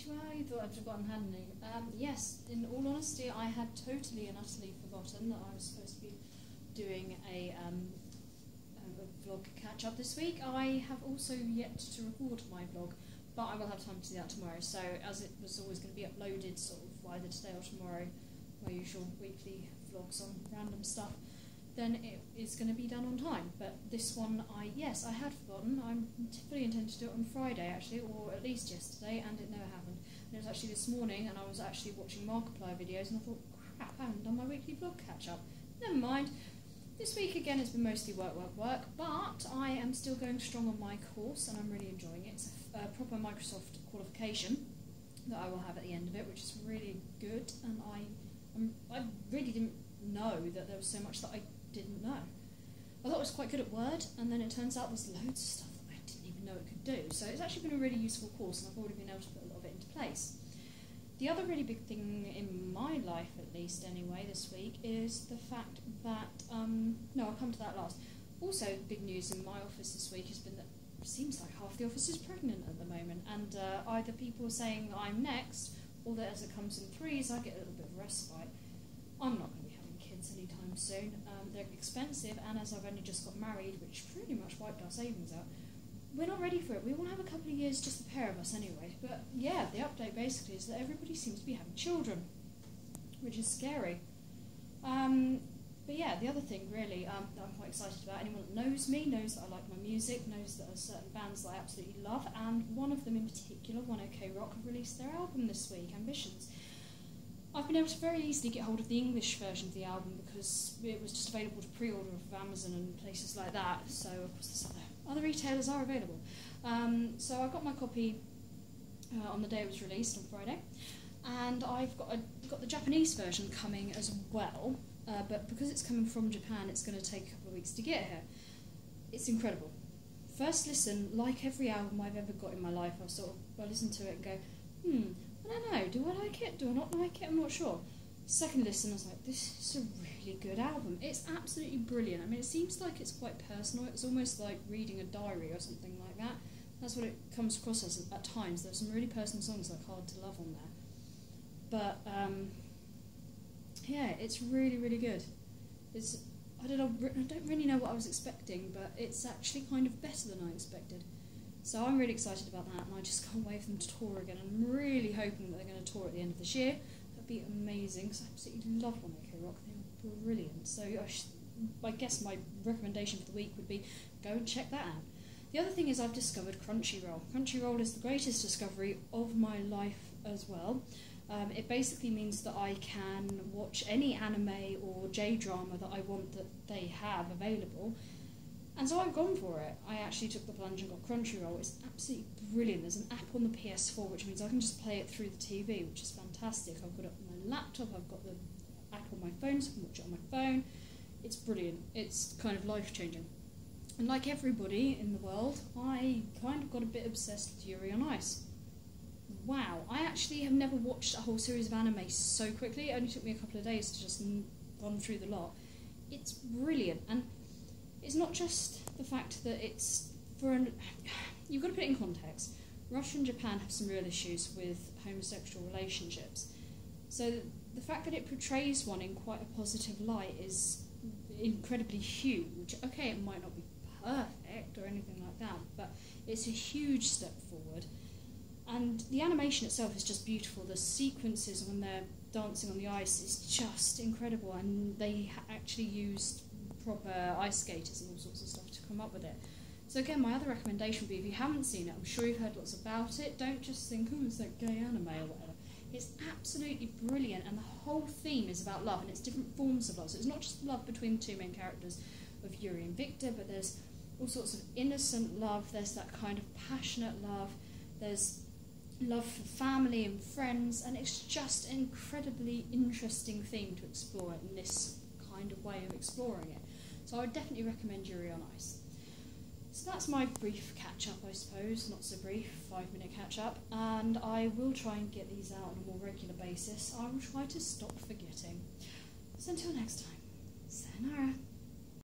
Well, you thought I'd forgotten, hadn't you? Yes, in all honesty, I had totally and utterly forgotten that I was supposed to be doing a vlog catch-up this week. I have also yet to record my vlog, but I will have time to do that tomorrow. So, as it was always going to be uploaded sort of either today or tomorrow, my usual weekly vlogs on random stuff, then it is going to be done on time. But this one, I had forgotten. I fully intended to do it on Friday, actually, or at least yesterday, and it never happened. And it was actually this morning, and I was actually watching Markiplier videos, and I thought, crap, I haven't done my weekly vlog catch-up. Never mind. This week, again, has been mostly work, but I am still going strong on my course, and I'm really enjoying it. It's a proper Microsoft qualification that I will have at the end of it, which is really good, and I really didn't know that there was so much that I didn't know. I thought I was quite good at Word, and then it turns out there's loads of stuff that I didn't even know it could do. So it's actually been a really useful course, and I've already been able to put a lot of it into place. The other really big thing in my life, at least anyway, this week, is the fact that, no, I'll come to that last. Also, big news in my office this week has been that it seems like half the office is pregnant at the moment, and either people are saying I'm next, or that as it comes in threes, I get a little bit of respite. I'm not going to be having kids anytime soon. They're expensive, and as I've only just got married, which pretty much wiped our savings out, we're not ready for it. We will have a couple of years, just the pair of us anyway. But yeah, the update basically is that everybody seems to be having children, which is scary. But yeah, the other thing really that I'm quite excited about, anyone that knows me knows that I like my music, knows that there are certain bands that I absolutely love, and one of them in particular, One OK Rock, have released their album this week, Ambitions. I've been able to very easily get hold of the English version of the album because it was just available to pre-order off Amazon and places like that, so of course other retailers are available. So I got my copy on the day it was released on Friday, and I've got the Japanese version coming as well, but because it's coming from Japan, it's going to take a couple of weeks to get here. It's incredible. First listen, like every album I've ever got in my life, I listen to it and go, I don't know, do I like it? Do I not like it? I'm not sure. Second listen, I was like, this is a really good album. It's absolutely brilliant. I mean, it seems like it's quite personal. It's almost like reading a diary or something like that. That's what it comes across as at times. There's some really personal songs like Hard to Love on there. But, yeah, it's really, really good. I don't really know what I was expecting, but it's actually kind of better than I expected. So I'm really excited about that, and I just can't wait for them to tour again. I'm really hoping that they're going to tour at the end of this year. That'd be amazing, because I absolutely love One OK Rock. They were brilliant. So I guess my recommendation for the week would be go and check that out. The other thing is I've discovered Crunchyroll. Crunchyroll is the greatest discovery of my life as well. It basically means that I can watch any anime or J-drama that I want that they have available. And so I've gone for it. I actually took the plunge and got Crunchyroll. It's absolutely brilliant. There's an app on the PS4, which means I can just play it through the TV, which is fantastic. I've got it on my laptop, I've got the app on my phone, so I can watch it on my phone. It's brilliant. It's kind of life-changing. And like everybody in the world, I kind of got a bit obsessed with Yuri on Ice. Wow, I actually have never watched a whole series of anime so quickly. It only took me a couple of days to just run through the lot. It's brilliant, and it's not just the fact that it's you've got to put it in context. Russia and Japan have some real issues with homosexual relationships. So the fact that it portrays one in quite a positive light is incredibly huge. Okay, it might not be perfect or anything like that, but it's a huge step forward. And the animation itself is just beautiful. The sequences when they're dancing on the ice is just incredible, and they actually used proper ice skaters and all sorts of stuff to come up with it. So again, my other recommendation would be, if you haven't seen it, I'm sure you've heard lots about it, don't just think, oh, it's that gay anime or whatever. It's absolutely brilliant, and the whole theme is about love, and it's different forms of love. So it's not just love between the two main characters of Yuri and Victor, but there's all sorts of innocent love, there's that kind of passionate love, there's love for family and friends, and it's just an incredibly interesting theme to explore in this kind of way of exploring it. So I would definitely recommend Yuri on Ice. So that's my brief catch-up, I suppose, not so brief, 5-minute catch-up, and I will try and get these out on a more regular basis. I will try to stop forgetting. So until next time, sayonara.